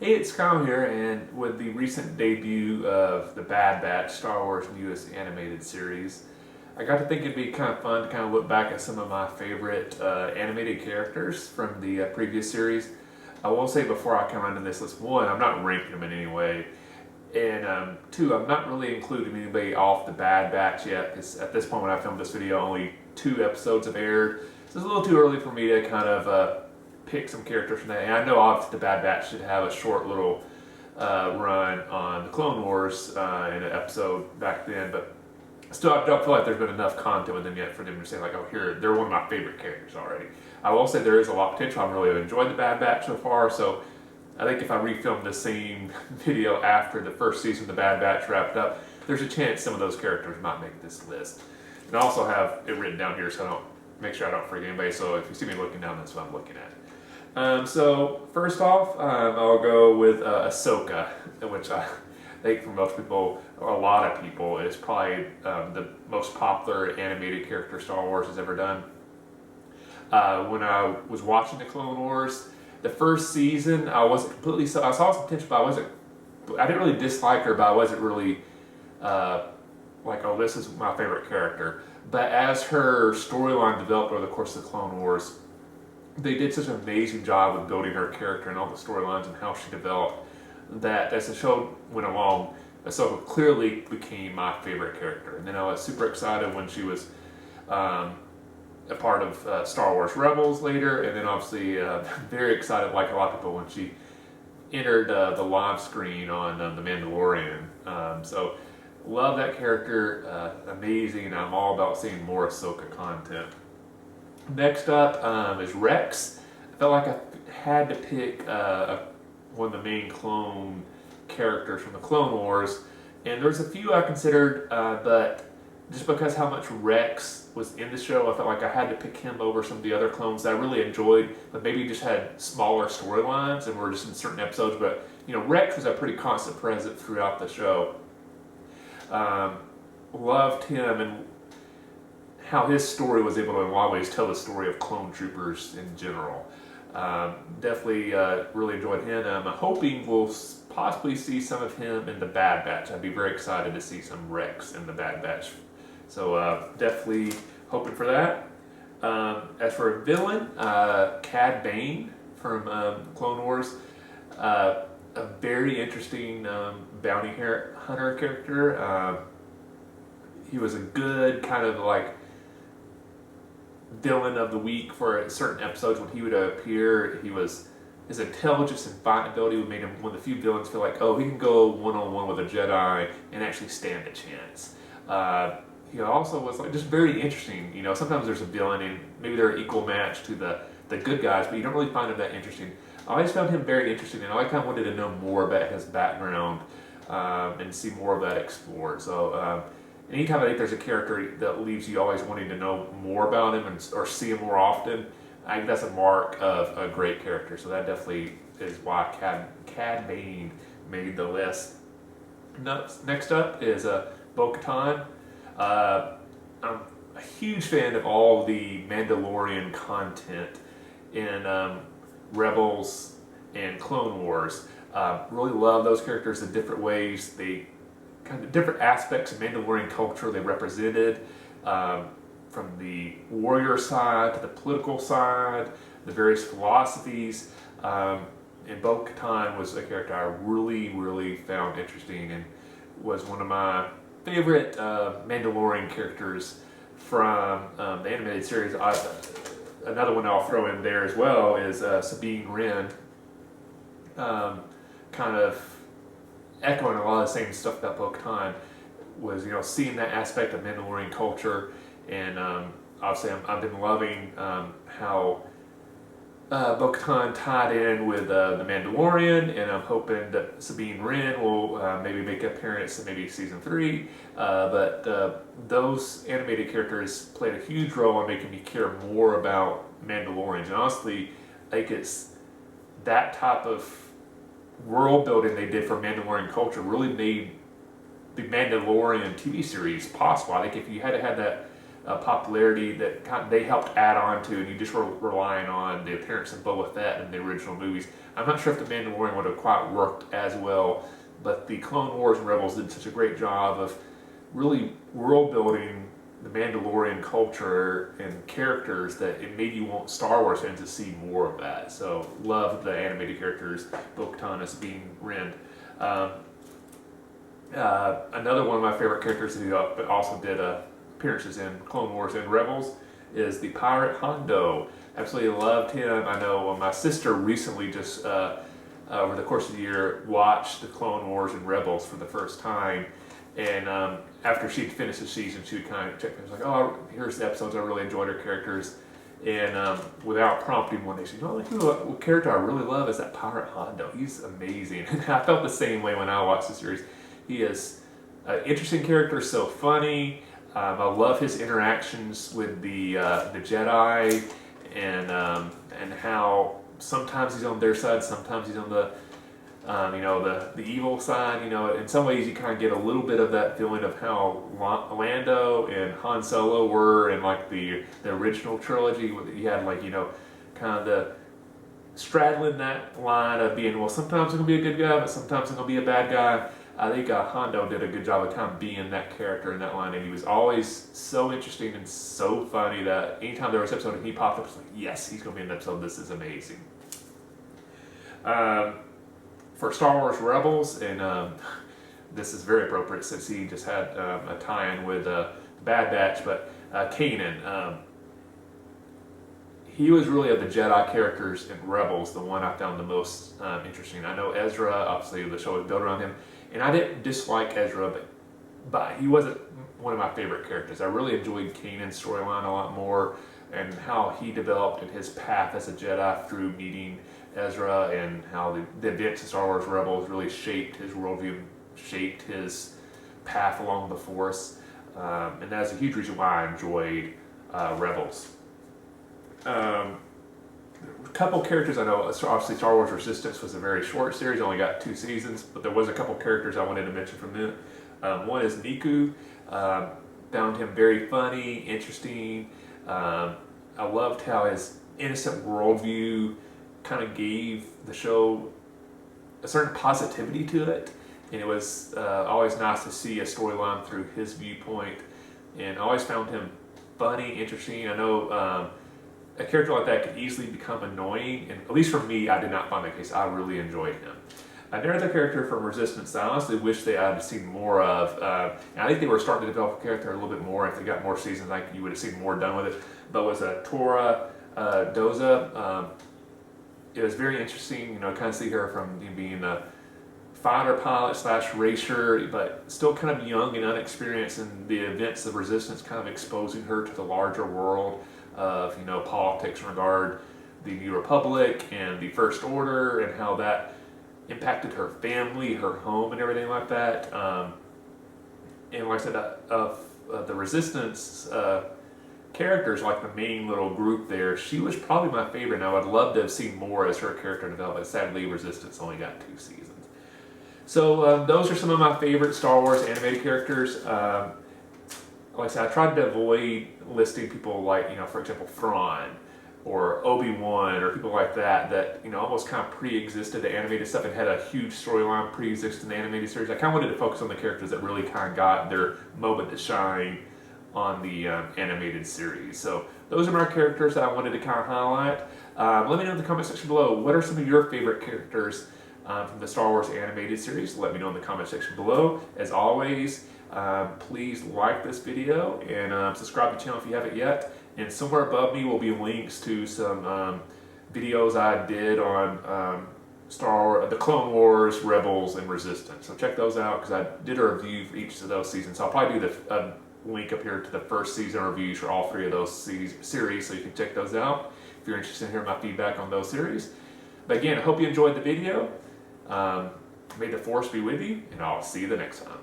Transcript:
Hey, it's Kyle here, and with the recent debut of the Bad Batch, Star Wars newest animated series, I got to think it'd be kind of fun to kind of look back at some of my favorite animated characters from the previous series. I will say before I come onto this list, one, I'm not ranking them in any way, and two, I'm not really including anybody off the Bad Batch yet, because at this point when I filmed this video, only 2 episodes have aired, so it's a little too early for me to kind of pick some characters from that. And I know obviously the Bad Batch should have a short little run on the Clone Wars in an episode back then, but still I don't feel like there's been enough content with them yet for them to say like, oh, here, they're one of my favorite characters already. I will say there is a lot of potential. I've really enjoyed the Bad Batch so far, so I think if I refilmed the same video after the first season of the Bad Batch wrapped up, there's a chance some of those characters might make this list. And I also have it written down here so I don't make sure I don't forget anybody, so if you see me looking down, that's what I'm looking at. So first off, I'll go with Ahsoka, which I think for most people, or a lot of people, is probably the most popular animated character Star Wars has ever done. When I was watching the Clone Wars, the first season, I wasn't completely, I saw some potential, but I didn't really dislike her, but I wasn't really like, oh, this is my favorite character. But as her storyline developed over the course of the Clone Wars, they did such an amazing job of building her character and all the storylines and how she developed that as the show went along, Ahsoka clearly became my favorite character. And then I was super excited when she was a part of Star Wars Rebels later, and then obviously very excited, like a lot of people, when she entered the live screen on The Mandalorian. So love that character, amazing. I'm all about seeing more Ahsoka content. Next up is Rex. I felt like I had to pick one of the main clone characters from the Clone Wars, and there's a few I considered, but just because how much Rex was in the show, I felt like I had to pick him over some of the other clones that I really enjoyed, but maybe just had smaller storylines and were just in certain episodes. But you know, Rex was a pretty constant presence throughout the show. Loved him and how his story was able to in a lot of ways tell the story of clone troopers in general. Definitely really enjoyed him. I'm hoping we'll possibly see some of him in the Bad Batch. I'd be very excited to see some Rex in the Bad Batch. So definitely hoping for that. As for a villain, Cad Bane from Clone Wars. A very interesting bounty hunter character. He was a good kind of like villain of the week for certain episodes when he would appear. His intelligence and fighting ability would make him one of the few villains feel like, oh, he can go one-on-one with a Jedi and actually stand a chance. He also was like just very interesting. You know, sometimes there's a villain and maybe they're an equal match to the good guys, but you don't really find him that interesting. I always found him very interesting, and I kind of wanted to know more about his background and see more of that explored. So anytime I think there's a character that leaves you always wanting to know more about him or see him more often, I think that's a mark of a great character. So that definitely is why Cad Bane made the list. Next up is Bo-Katan. I'm a huge fan of all the Mandalorian content in Rebels and Clone Wars. Really love those characters in different ways. They kind of different aspects of Mandalorian culture they represented, from the warrior side to the political side, the various philosophies. And Bo-Katan was a character I really found interesting and was one of my favorite Mandalorian characters from the animated series. Another one I'll throw in there as well is Sabine Wren, kind of echoing a lot of the same stuff about Bo-Katan, was, you know, seeing that aspect of Mandalorian culture, and obviously I've been loving how Bo-Katan tied in with the Mandalorian, and I'm hoping that Sabine Wren will maybe make an appearance in maybe season 3. But those animated characters played a huge role in making me care more about Mandalorians, and honestly, I think it's that type of world building they did for Mandalorian culture really made the Mandalorian TV series possible. I think if you had had that popularity that they helped add on to, and you just were relying on the appearance of Boba Fett in the original movies. I'm not sure if The Mandalorian would have quite worked as well, but the Clone Wars and Rebels did such a great job of really world building the Mandalorian culture and characters that it made you want Star Wars fans to see more of that. So love the animated characters, Bo-Katan as being Ren. Another one of my favorite characters who also did appearances in Clone Wars and Rebels is the pirate Hondo. Absolutely loved him. I know my sister recently just over the course of the year watched the Clone Wars and Rebels for the first time, and after she'd finished the season, she would kind of check me. She was like, "Oh, here's the episodes. I really enjoyed her characters." And without prompting, one day she said, "Oh, what character I really love is that pirate Hondo. He's amazing." And I felt the same way when I watched the series. He is an interesting character, so funny. I love his interactions with the Jedi, and how sometimes he's on their side, sometimes he's on the the evil side. In some ways you kind of get a little bit of that feeling of how Lando and Han Solo were in like the original trilogy. You had kind of the straddling that line of being, well, sometimes I'm gonna be a good guy, but sometimes I'm gonna be a bad guy. I think Hondo did a good job of kind of being that character in that line, and he was always so interesting and so funny that anytime there was an episode and he popped up, it's like, yes, he's going to be in an episode. This is amazing. For Star Wars Rebels, and this is very appropriate since he just had a tie-in with Bad Batch, but Kanan. He was really of the Jedi characters in Rebels the one I found the most interesting. I know Ezra, obviously the show was built around him, and I didn't dislike Ezra, but he wasn't one of my favorite characters. I really enjoyed Kanan's storyline a lot more, and how he developed in his path as a Jedi through meeting Ezra, and how the events of Star Wars Rebels really shaped his worldview, shaped his path along the Force, and that's a huge reason why I enjoyed Rebels. A couple characters I know, obviously Star Wars Resistance was a very short series, only got 2 seasons, but there was a couple characters I wanted to mention from them. One is Niku. Found him very funny, interesting. I loved how his innocent worldview kind of gave the show a certain positivity to it, and it was always nice to see a storyline through his viewpoint, and I always found him funny, interesting. I know a character like that could easily become annoying, and at least for me, I did not find that case. I really enjoyed him. Another character from Resistance that I honestly wish they had seen more of, and I think they were starting to develop a character a little bit more. If they got more seasons, like you would have seen more done with it, but was Tora Doza. It was very interesting, kind of see her from being a fighter pilot / racer, but still kind of young and unexperienced in the events of Resistance, kind of exposing her to the larger world of politics in regard the New Republic and the First Order, and how that impacted her family, her home, and everything like that. And like I said, of the Resistance characters, like the main little group there, she was probably my favorite, and I would love to have seen more as her character developed, but sadly Resistance only got 2 seasons. So those are some of my favorite Star Wars animated characters. Like I said, I tried to avoid listing people like, for example, Thrawn or Obi-Wan or people like that almost kind of pre-existed the animated stuff and had a huge storyline pre-existing the animated series. I kind of wanted to focus on the characters that really kind of got their moment to shine on the animated series. So those are my characters that I wanted to kind of highlight. Let me know in the comment section below, what are some of your favorite characters from the Star Wars animated series? Let me know in the comment section below. As always, please like this video and subscribe to the channel if you haven't yet. And somewhere above me will be links to some videos I did on the Clone Wars, Rebels, and Resistance. So check those out, because I did a review for each of those seasons. So I'll probably do the link up here to the first season reviews for all 3 of those series, so you can check those out if you're interested in hearing my feedback on those series. But again, I hope you enjoyed the video. May the Force be with you, and I'll see you the next time.